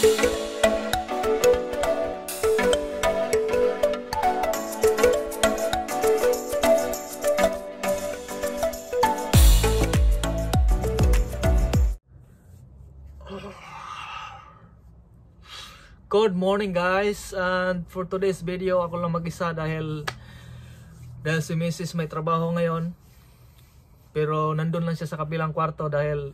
Good morning guys, and for today's video ako lang mag-isa dahil si Mrs. may trabaho ngayon, pero nandun lang siya sa kabilang kwarto dahil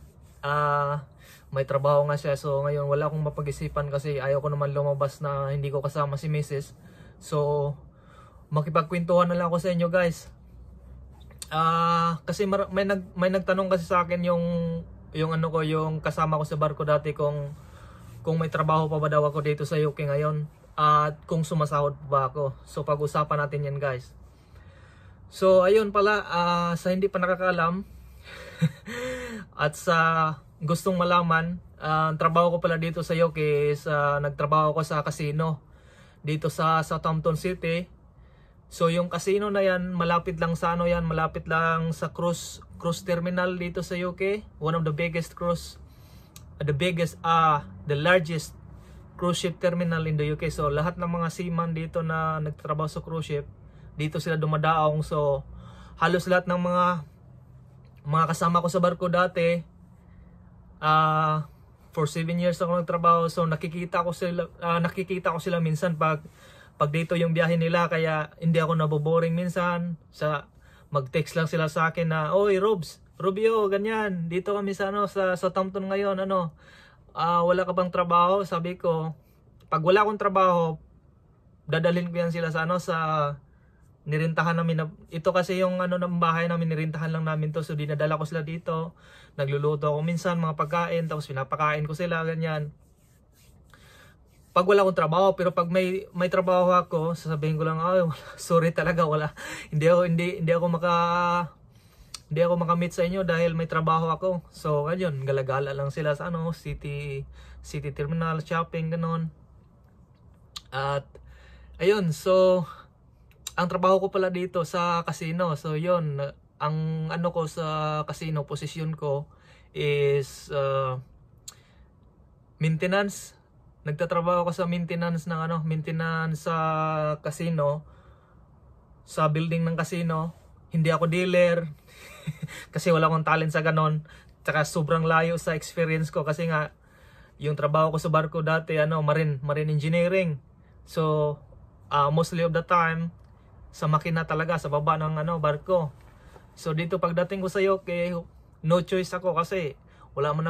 may trabaho nga siya. So ngayon wala akong mapag-isipan kasi ayaw ko naman lumabas na hindi ko kasama si Mrs. So makipagkwentuhan na lang ako sa inyo guys. Kasi may nagtanong kasi sa akin yung kasama ko sa barko dati kung may trabaho pa ba daw ako dito sa UK ngayon at kung sumasahod ba ako. So pag-usapan natin yan guys. So ayun pala, sa hindi pa nakakaalam at sa gustong malaman, trabaho ko pala dito sa UK is nagtrabaho ko sa casino dito sa Southampton City. So yung casino na yan malapit lang sa malapit lang sa cruise terminal dito sa UK, one of the biggest the largest cruise ship terminal in the UK. So lahat ng mga seaman dito na nagtatrabaho sa cruise ship, dito sila dumadaong. So halos lahat ng mga kasama ko sa barko dati, for 7 years ako nagtrabaho. So nakikita ko sila minsan pag dito yung biyahe nila, kaya hindi ako naboboring minsan. Mag-text lang sila sa akin na, "Oy Rubio, ganyan, dito kami sa Southampton ngayon, wala ka bang trabaho?" Sabi ko, pag wala akong trabaho, dadalhin ko yan sila sa nirintahan namin ito kasi yung ng bahay namin, nirintahan lang namin to. So dinadala ko sila dito, nagluluto ako minsan mga pagkain, tapos pinapakain ko sila, ganyan. Pag wala akong trabaho, pero pag may trabaho ako, sasabihin ko lang, sorry talaga, hindi ako makamit sa inyo dahil may trabaho ako. So ayun, galagala lang sila sa city terminal, shopping, ganon. At ayun, so ang trabaho ko pala dito sa casino. So yun, ang ko sa casino, posisyon ko is maintenance. Nagtatrabaho ako sa maintenance sa casino, sa building ng casino. Hindi ako dealer kasi wala akong talent sa ganon. Tsaka sobrang layo sa experience ko kasi nga yung trabaho ko sa barko dati marine engineering. So mostly of the time sa makina talaga, sa baba ng barko. So dito pagdating ko sa UK, no choice ako kasi wala man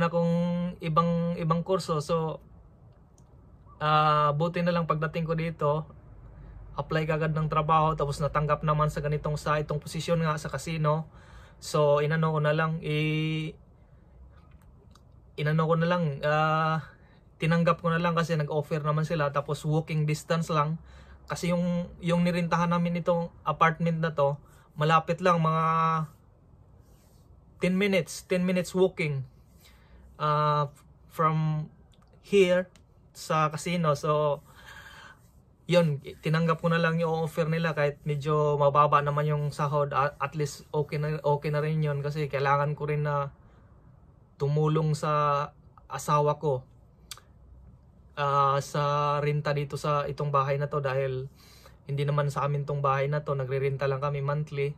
akong ibang kurso. So buti na lang pagdating ko dito, apply kagad ng trabaho, tapos natanggap naman sa itong posisyon nga sa casino. So tinanggap ko na lang kasi nag-offer naman sila, tapos walking distance lang kasi yung nirintahan namin itong apartment na to, malapit lang, mga 10 minutes walking from here sa casino. So yun, tinanggap ko na lang yung offer nila kahit medyo mababa naman yung sahod. At least okay na rin yun kasi kailangan ko rin na tumulong sa asawa ko sa renta dito sa itong bahay na to, dahil hindi naman sa amin tong bahay na to, nagre-renta lang kami monthly.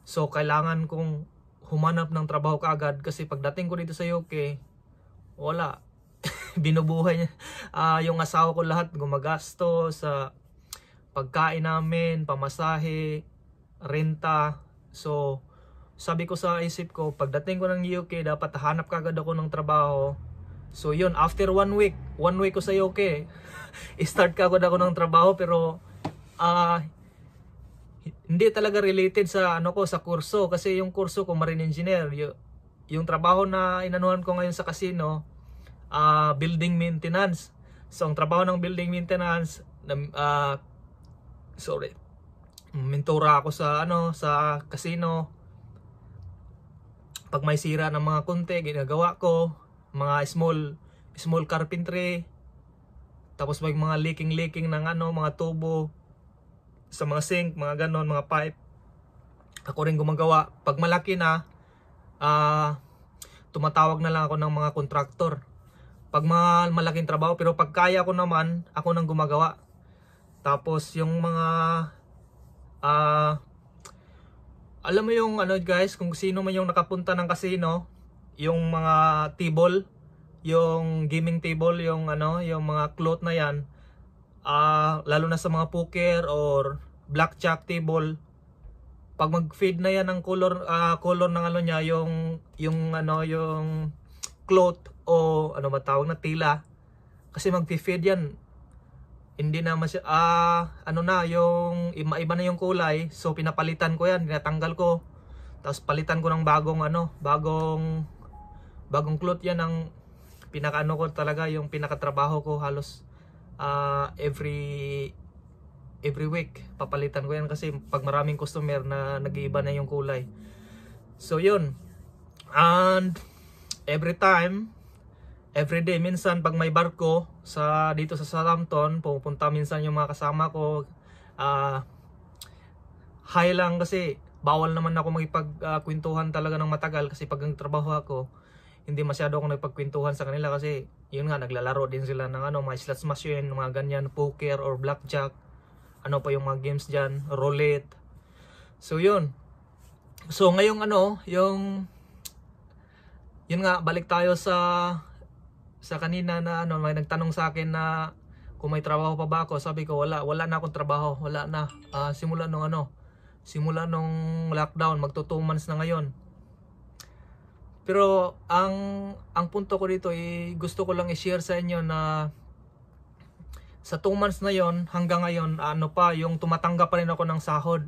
So kailangan kong humanap ng trabaho kaagad kasi pagdating ko dito sa UK, wala. Binubuhay niya yung asawa ko lahat, gumagasto sa pagkain namin, pamasahe, renta. So sabi ko sa isip ko, pagdating ko ng UK dapat hanap kagad ako ng trabaho. So yun, after one week ko sa UK, start kagad ako ng trabaho, pero hindi talaga related sa sa kurso, kasi yung kurso ko marine engineer. Yung trabaho na inanuhan ko ngayon sa casino, building maintenance. So ang trabaho ng building maintenance, mentora ako sa casino. Pag may sira ng mga konti, ginagawa ko mga small carpentry. Tapos may mga leaking ng mga tubo sa mga sink, mga ganon, mga pipe, ako rin gumagawa. Pag malaki na, tumatawag na lang ako ng mga kontraktor. pag malaking trabaho. Pero pag kaya ko naman, ako nang gumagawa. Tapos yung mga alam mo yung ano guys, kung sino man yung nakapunta ng casino, yung mga table, yung gaming table, yung ano, yung mga cloth na yan, lalo na sa mga poker or blackjack table, pag mag-fade na yan ng color ng ano niya, yung ano, yung cloth o ano ba tawag na, tila, kasi mag-fade yan, hindi na ano na, yung iba na yung kulay, so pinapalitan ko yan, tinatanggal ko, tapos palitan ko ng bagong ano, bagong cloth. Yan ang pinakaano ko talaga, yung pinakatrabaho ko halos every week papalitan ko yan, kasi pag maraming customer na nag-iiba na yung kulay. So yun, and every day, minsan pag may barko dito sa Southampton, pupunta minsan yung mga kasama ko, high lang, kasi bawal naman ako magpagkwentuhan talaga ng matagal, kasi pag nagtrabaho ako, hindi masyado ako nagpagkwentuhan sa kanila, kasi yun nga, naglalaro din sila ng ano, mga slots machine, mga ganyan, poker or blackjack, ano pa yung mga games dyan, roulette. So yun, so ngayong ano, yun nga, balik tayo sa kanina na ano, may nagtanong sa akin na kung may trabaho pa ba ako. Sabi ko wala na akong trabaho, wala na. Simula nung lockdown, magto 2 months na ngayon. Pero ang punto ko dito, gusto ko lang i-share sa inyo na sa 2 months na yon hanggang ngayon, ano pa, yung tumatanggap pa rin ako ng sahod,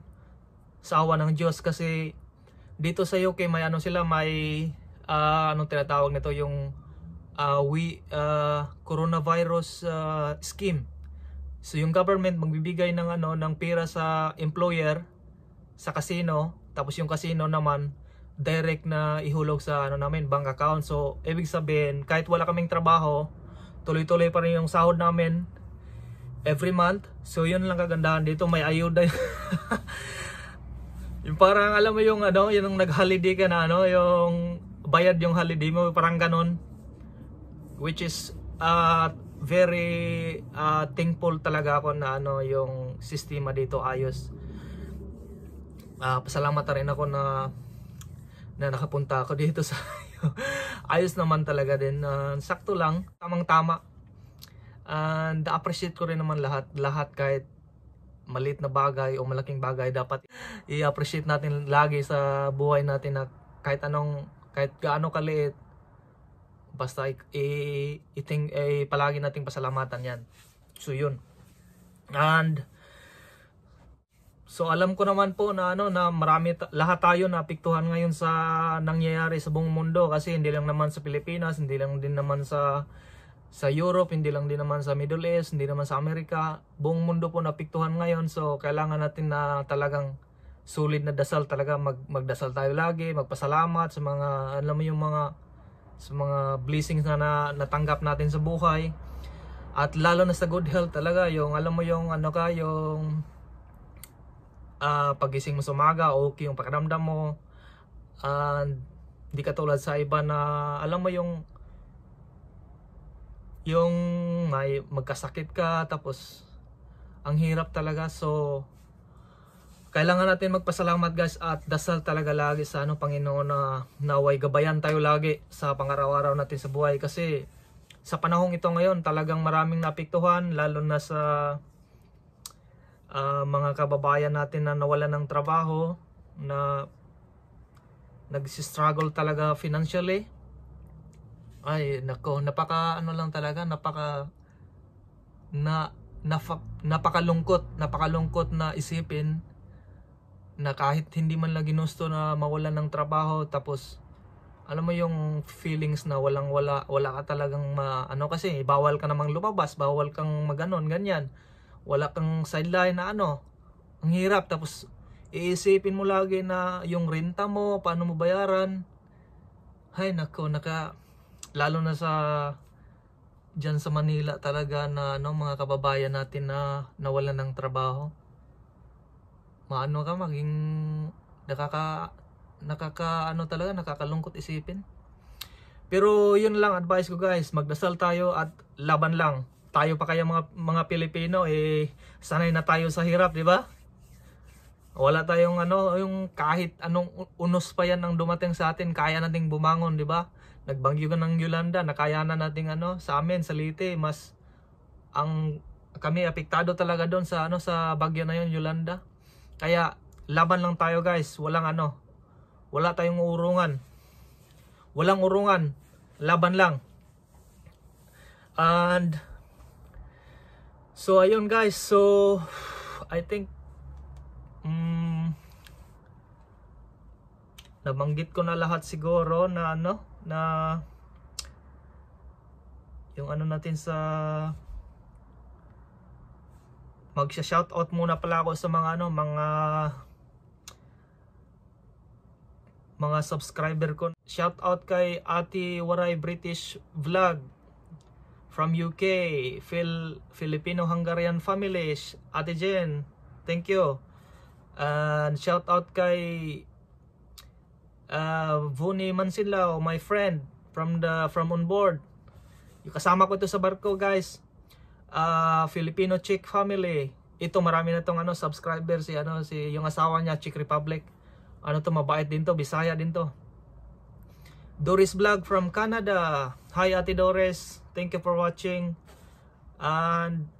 sa awa ng Diyos. Kasi dito sa UK may ano sila, may anong tinatawag nito, yung coronavirus scheme. So yung government magbibigay ng ano, ng pera sa employer, sa casino, tapos yung casino naman direct na ihulog sa ano namin, bank account. So ibig sabihin, kahit wala kaming trabaho, tuloy-tuloy pa rin yung sahod namin every month. So yun lang kagandahan dito, may ayuda. Yung parang alam mo yung ano, yung nag-holiday ka na ano, yung bayad yung holiday mo, parang ganon. Which is very thankful talaga ako na ano, yung sistema dito ayos. Pasalamat rin ako na nakapunta ako dito sa ayos naman talaga din, sakto lang, tamang tama. And appreciate ko rin naman lahat, kahit maliit na bagay o malaking bagay, dapat i-appreciate natin lagi sa buhay natin, na kahit gaano kaliit, basta palagi nating pasalamatan yan. So yun. And so alam ko naman po na ano, na lahat tayo naapektuhan ngayon sa nangyayari sa buong mundo, kasi hindi lang naman sa Pilipinas, hindi lang din naman sa Europe, hindi lang din naman sa Middle East, hindi naman sa Amerika, buong mundo po naapektuhan ngayon. So kailangan natin na talagang sulit na dasal talaga, magdasal tayo lagi, magpasalamat sa mga, alam mo, yung sa mga blessings na natanggap natin sa buhay, at lalo na sa good health talaga, yung alam mo yung ano ka, yung pagising mo sa umaga, okay yung pakiramdam mo, and hindi ka tulad sa iba na alam mo yung may magkasakit ka, tapos ang hirap talaga. So kailangan natin magpasalamat guys, at dasal talaga lagi sa ano, Panginoon, na naway gabayan tayo lagi sa pangaraw-araw natin sa buhay. Kasi sa panahong ito ngayon, talagang maraming naapektuhan, lalo na sa mga kababayan natin na nawalan ng trabaho, na nag-struggle talaga financially. Ay nako, napakalungkot na isipin na kahit hindi man lang ginusto na mawalan ng trabaho, tapos alam mo yung feelings na wala ka talagang ano, kasi bawal ka namang lumabas, bawal kang maganon ganyan, wala kang sideline na ano, ang hirap. Tapos iisipin mo lagi na yung renta mo, paano mo bayaran. Ay nako, lalo na dyan sa Manila talaga, na ano, mga kababayan natin na nawalan ng trabaho, maging ano talaga, nakakalungkot isipin. Pero yun lang advice ko guys, magdasal tayo at laban lang. Tayo pa kaya mga Pilipino sanay na tayo sa hirap, di ba? Wala tayong yung kahit anong unos pa yan ang dumating sa atin, kaya nating bumangon, di ba? Nagbangyo ka ng Yolanda, nakayanan nating sa amin sa Leyte, mas kami apektado talaga doon sa sa bagyo na yon, Yolanda. Kaya laban lang tayo guys, wala tayong urungan. Walang urungan, laban lang. And so ayun guys, so I think nabanggit ko na lahat siguro na na yung natin sa magsha-shoutout muna pala ako sa mga subscriber ko. Shoutout kay Ate Waray British Vlog from UK, Filipino-Hungarian families, Ate Jen, thank you. And shoutout kay Vuni Mansilao, my friend from on board. Yung kasama ko ito sa barko guys. Filipino Chick family. Ito marami na tong subscriber si yung asawa niya, Czech Republic. Mabait din to, Bisaya din to. Doris Vlog from Canada. Hi Ate Doris, thank you for watching. And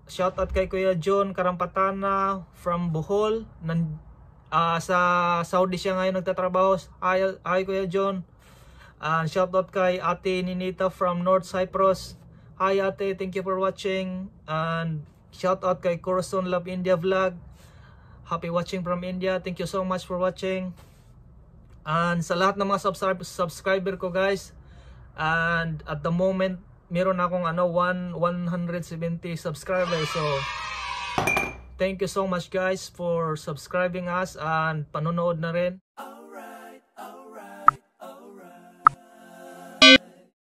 shoutout kay Kuya John Karampatana from Bohol. Sa Saudi siya ngayon nagtatrabaho. Hi Kuya John. And shoutout kay Ate Ninita from North Cyprus. Hi Ate, thank you for watching. And shoutout kay Corazon Love India Vlog. Happy watching from India. Thank you so much for watching. And sa lahat ng mga subscriber ko guys. And at the moment, meron akong 170 subscribers. So thank you so much guys for subscribing us and panonood na rin.